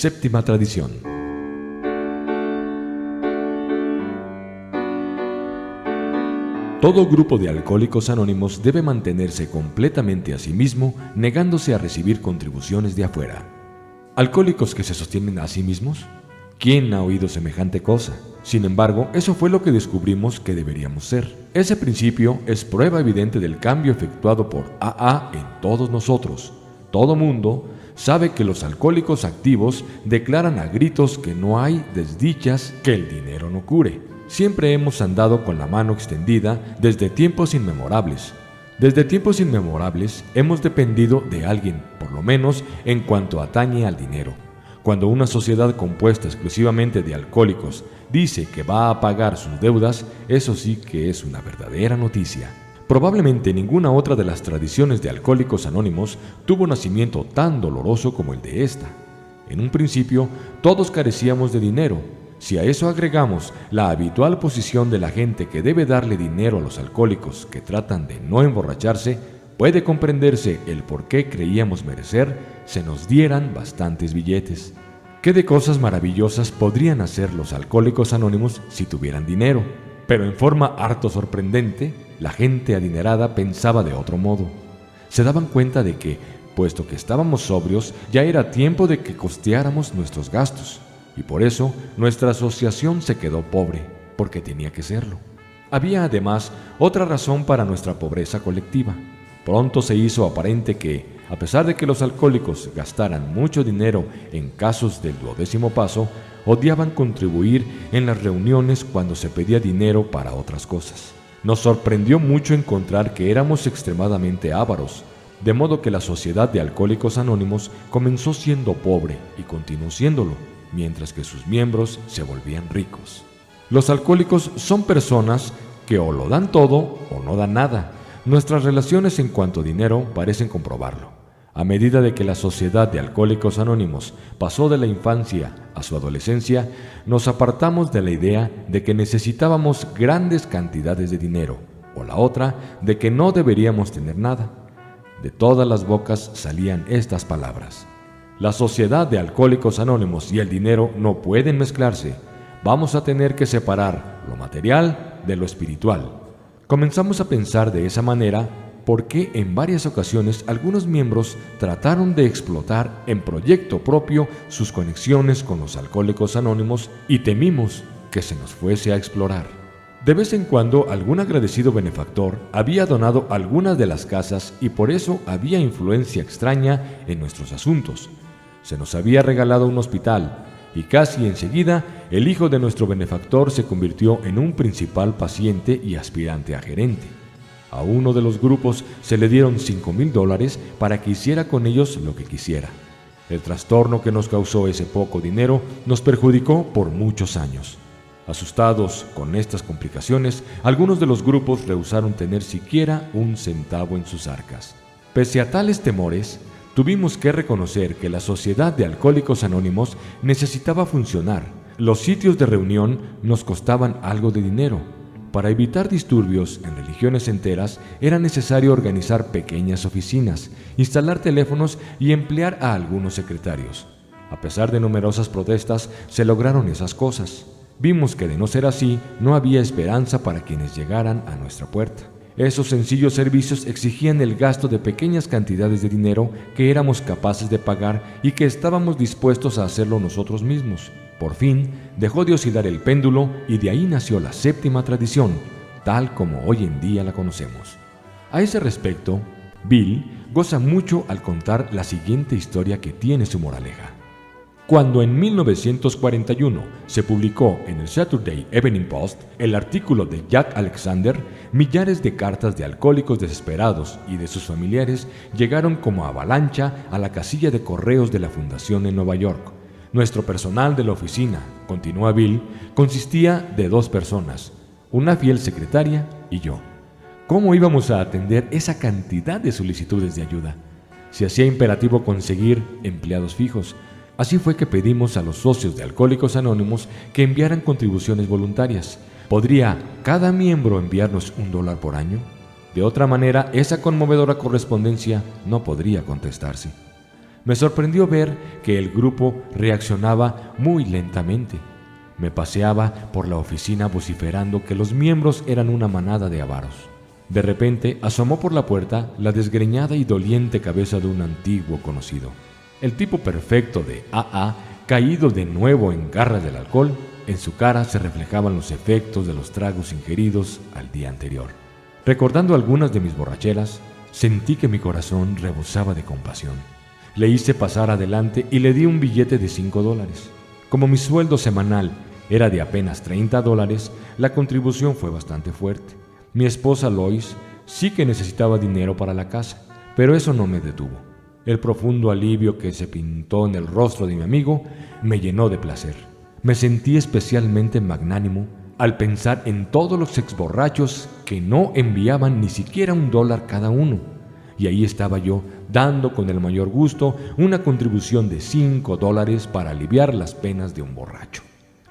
Séptima tradición. Todo grupo de alcohólicos anónimos debe mantenerse completamente a sí mismo, negándose a recibir contribuciones de afuera. ¿Alcohólicos que se sostienen a sí mismos? ¿Quién ha oído semejante cosa? Sin embargo, eso fue lo que descubrimos que deberíamos ser. Ese principio es prueba evidente del cambio efectuado por AA en todos nosotros. Todo mundo sabe que los alcohólicos activos declaran a gritos que no hay desdichas que el dinero no cure. Siempre hemos andado con la mano extendida desde tiempos inmemorables. Desde tiempos inmemorables hemos dependido de alguien, por lo menos en cuanto atañe al dinero. Cuando una sociedad compuesta exclusivamente de alcohólicos dice que va a pagar sus deudas, eso sí que es una verdadera noticia. Probablemente ninguna otra de las tradiciones de Alcohólicos Anónimos tuvo nacimiento tan doloroso como el de esta. En un principio, todos carecíamos de dinero. Si a eso agregamos la habitual posición de la gente que debe darle dinero a los alcohólicos que tratan de no emborracharse, puede comprenderse el por qué creíamos merecer se nos dieran bastantes billetes. ¿Qué de cosas maravillosas podrían hacer los Alcohólicos Anónimos si tuvieran dinero? Pero en forma harto sorprendente, la gente adinerada pensaba de otro modo. Se daban cuenta de que, puesto que estábamos sobrios, ya era tiempo de que costeáramos nuestros gastos. Y por eso nuestra asociación se quedó pobre, porque tenía que serlo. Había además otra razón para nuestra pobreza colectiva. Pronto se hizo aparente que, a pesar de que los alcohólicos gastaran mucho dinero en casos del 12º paso, odiaban contribuir en las reuniones cuando se pedía dinero para otras cosas. Nos sorprendió mucho encontrar que éramos extremadamente ávaros, de modo que la Sociedad de Alcohólicos Anónimos comenzó siendo pobre y continuó siéndolo, mientras que sus miembros se volvían ricos. Los alcohólicos son personas que o lo dan todo o no dan nada. Nuestras relaciones en cuanto a dinero parecen comprobarlo. A medida de que la Sociedad de Alcohólicos Anónimos pasó de la infancia a su adolescencia, nos apartamos de la idea de que necesitábamos grandes cantidades de dinero, o la otra, de que no deberíamos tener nada. De todas las bocas salían estas palabras: la Sociedad de Alcohólicos Anónimos y el dinero no pueden mezclarse. Vamos a tener que separar lo material de lo espiritual. Comenzamos a pensar de esa manera porque en varias ocasiones algunos miembros trataron de explotar en proyecto propio sus conexiones con los Alcohólicos Anónimos y temimos que se nos fuese a explorar. De vez en cuando algún agradecido benefactor había donado algunas de las casas y por eso había influencia extraña en nuestros asuntos. Se nos había regalado un hospital y casi enseguida el hijo de nuestro benefactor se convirtió en un principal paciente y aspirante a gerente. A uno de los grupos se le dieron $5,000 para que hiciera con ellos lo que quisiera. El trastorno que nos causó ese poco dinero nos perjudicó por muchos años. Asustados con estas complicaciones, algunos de los grupos rehusaron tener siquiera un centavo en sus arcas. Pese a tales temores, tuvimos que reconocer que la Sociedad de Alcohólicos Anónimos necesitaba funcionar. Los sitios de reunión nos costaban algo de dinero. Para evitar disturbios en religiones enteras, era necesario organizar pequeñas oficinas, instalar teléfonos y emplear a algunos secretarios. A pesar de numerosas protestas, se lograron esas cosas. Vimos que de no ser así, no había esperanza para quienes llegaran a nuestra puerta. Esos sencillos servicios exigían el gasto de pequeñas cantidades de dinero que éramos capaces de pagar y que estábamos dispuestos a hacerlo nosotros mismos. Por fin, dejó de oscilar el péndulo y de ahí nació la séptima tradición, tal como hoy en día la conocemos. A ese respecto, Bill goza mucho al contar la siguiente historia que tiene su moraleja. Cuando en 1941 se publicó en el Saturday Evening Post el artículo de Jack Alexander, millares de cartas de alcohólicos desesperados y de sus familiares llegaron como avalancha a la casilla de correos de la fundación en Nueva York. Nuestro personal de la oficina, continúa Bill, consistía de 2 personas, una fiel secretaria y yo. ¿Cómo íbamos a atender esa cantidad de solicitudes de ayuda? Se hacía imperativo conseguir empleados fijos. Así fue que pedimos a los socios de Alcohólicos Anónimos que enviaran contribuciones voluntarias. ¿Podría cada miembro enviarnos $1 por año? De otra manera, esa conmovedora correspondencia no podría contestarse. Me sorprendió ver que el grupo reaccionaba muy lentamente. Me paseaba por la oficina vociferando que los miembros eran una manada de avaros. De repente asomó por la puerta la desgreñada y doliente cabeza de un antiguo conocido. El tipo perfecto de AA, caído de nuevo en garras del alcohol. En su cara se reflejaban los efectos de los tragos ingeridos al día anterior. Recordando algunas de mis borracheras, sentí que mi corazón rebosaba de compasión. Le hice pasar adelante y le di un billete de $5. Como mi sueldo semanal era de apenas $30, la contribución fue bastante fuerte. Mi esposa Lois sí que necesitaba dinero para la casa, pero eso no me detuvo. El profundo alivio que se pintó en el rostro de mi amigo me llenó de placer. Me sentí especialmente magnánimo al pensar en todos los exborrachos que no enviaban ni siquiera $1 cada uno. Y ahí estaba yo, dando con el mayor gusto una contribución de $5 para aliviar las penas de un borracho.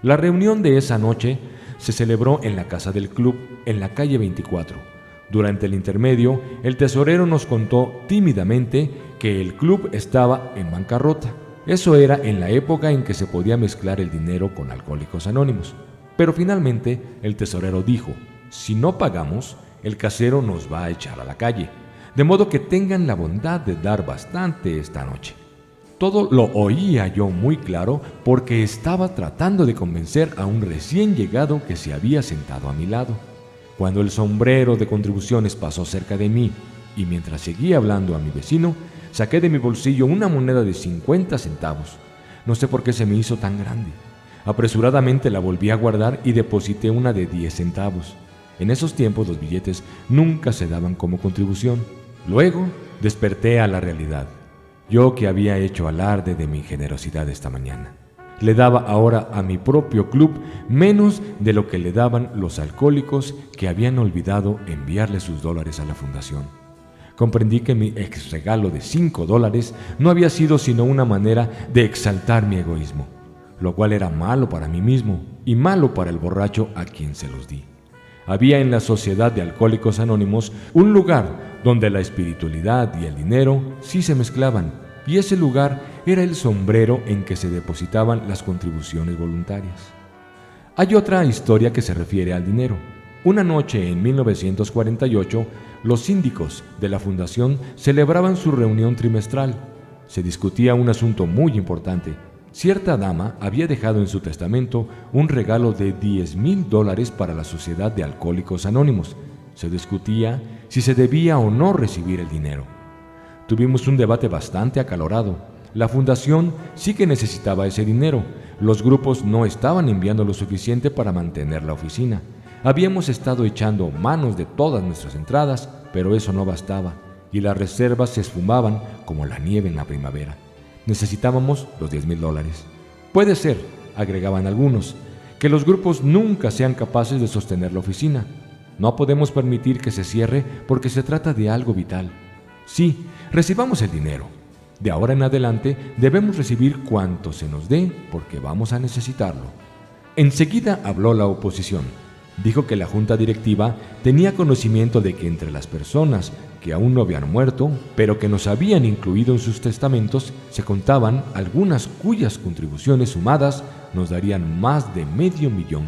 La reunión de esa noche se celebró en la casa del club, en la calle 24. Durante el intermedio, el tesorero nos contó tímidamente que el club estaba en bancarrota. Eso era en la época en que se podía mezclar el dinero con Alcohólicos Anónimos. Pero finalmente el tesorero dijo: si no pagamos, el casero nos va a echar a la calle, de modo que tengan la bondad de dar bastante esta noche. Todo lo oía yo muy claro porque estaba tratando de convencer a un recién llegado que se había sentado a mi lado. Cuando el sombrero de contribuciones pasó cerca de mí y mientras seguía hablando a mi vecino, saqué de mi bolsillo una moneda de 50 centavos. No sé por qué se me hizo tan grande. Apresuradamente la volví a guardar y deposité una de 10 centavos. En esos tiempos los billetes nunca se daban como contribución. Luego desperté a la realidad. Yo que había hecho alarde de mi generosidad esta mañana. Le daba ahora a mi propio club menos de lo que le daban los alcohólicos que habían olvidado enviarle sus $, a la fundación. Comprendí que mi ex regalo de $5 no había sido sino una manera de exaltar mi egoísmo, lo cual era malo para mí mismo y malo para el borracho a quien se los di. Había en la Sociedad de Alcohólicos Anónimos un lugar donde la espiritualidad y el dinero sí se mezclaban, y ese lugar era el sombrero en que se depositaban las contribuciones voluntarias. Hay otra historia que se refiere al dinero. Una noche en 1948, los síndicos de la fundación celebraban su reunión trimestral. Se discutía un asunto muy importante. Cierta dama había dejado en su testamento un regalo de $10,000 para la Sociedad de Alcohólicos Anónimos. Se discutía si se debía o no recibir el dinero. Tuvimos un debate bastante acalorado. La fundación sí que necesitaba ese dinero. Los grupos no estaban enviando lo suficiente para mantener la oficina. Habíamos estado echando manos de todas nuestras entradas, pero eso no bastaba, y las reservas se esfumaban como la nieve en la primavera. Necesitábamos los $10,000. Puede ser, agregaban algunos, que los grupos nunca sean capaces de sostener la oficina. No podemos permitir que se cierre porque se trata de algo vital. Sí, recibamos el dinero. De ahora en adelante debemos recibir cuanto se nos dé porque vamos a necesitarlo. Enseguida habló la oposición. Dijo que la junta directiva tenía conocimiento de que entre las personas que aún no habían muerto, pero que nos habían incluido en sus testamentos, se contaban algunas cuyas contribuciones sumadas nos darían más de $500,000.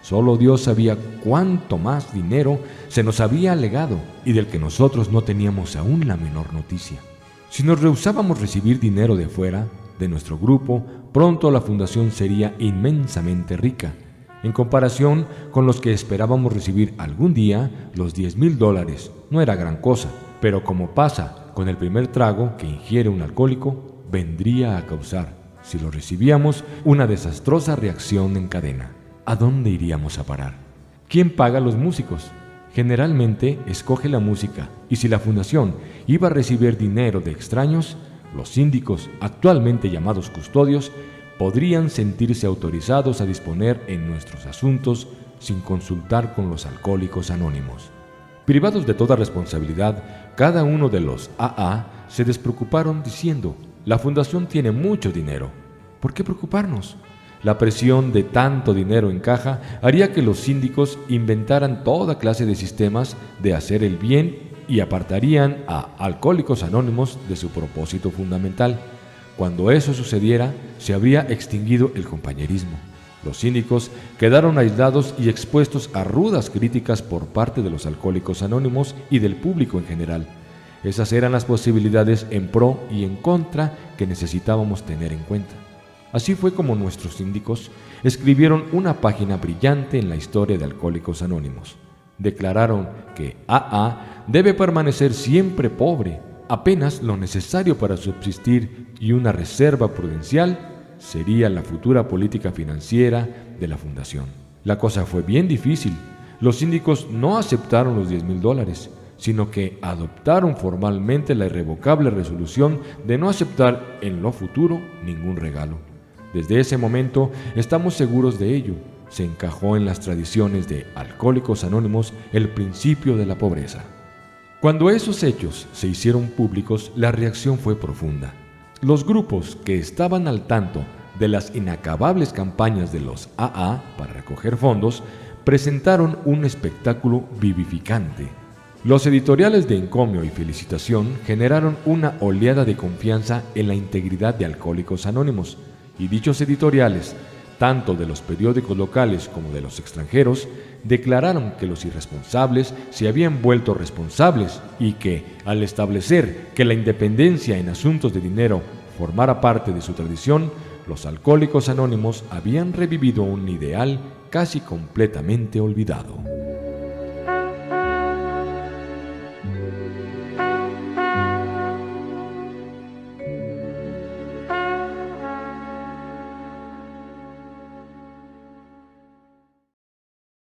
Solo Dios sabía cuánto más dinero se nos había legado y del que nosotros no teníamos aún la menor noticia. Si nos rehusábamos recibir dinero de fuera, de nuestro grupo, pronto la fundación sería inmensamente rica. En comparación con los que esperábamos recibir algún día, los $10,000 no era gran cosa, pero como pasa con el primer trago que ingiere un alcohólico, vendría a causar, si lo recibíamos, una desastrosa reacción en cadena. ¿A dónde iríamos a parar? ¿Quién paga a los músicos? Generalmente escoge la música, y si la fundación iba a recibir dinero de extraños, los síndicos, actualmente llamados custodios, podrían sentirse autorizados a disponer en nuestros asuntos sin consultar con los alcohólicos anónimos. Privados de toda responsabilidad, cada uno de los AA se despreocuparon diciendo: la fundación tiene mucho dinero. ¿Por qué preocuparnos? La presión de tanto dinero en caja haría que los síndicos inventaran toda clase de sistemas de hacer el bien y apartarían a Alcohólicos Anónimos de su propósito fundamental. Cuando eso sucediera, se habría extinguido el compañerismo. Los cínicos quedaron aislados y expuestos a rudas críticas por parte de los Alcohólicos Anónimos y del público en general. Esas eran las posibilidades en pro y en contra que necesitábamos tener en cuenta. Así fue como nuestros síndicos escribieron una página brillante en la historia de Alcohólicos Anónimos. Declararon que AA debe permanecer siempre pobre, apenas lo necesario para subsistir, y una reserva prudencial sería la futura política financiera de la fundación. La cosa fue bien difícil. Los síndicos no aceptaron los $10,000, sino que adoptaron formalmente la irrevocable resolución de no aceptar en lo futuro ningún regalo. Desde ese momento estamos seguros de ello. Se encajó en las tradiciones de Alcohólicos Anónimos el principio de la pobreza. Cuando esos hechos se hicieron públicos, la reacción fue profunda. Los grupos que estaban al tanto de las inacabables campañas de los AA para recoger fondos presentaron un espectáculo vivificante. Los editoriales de encomio y felicitación generaron una oleada de confianza en la integridad de Alcohólicos Anónimos, y dichos editoriales, tanto de los periódicos locales como de los extranjeros, declararon que los irresponsables se habían vuelto responsables y que, al establecer que la independencia en asuntos de dinero formara parte de su tradición, los Alcohólicos Anónimos habían revivido un ideal casi completamente olvidado.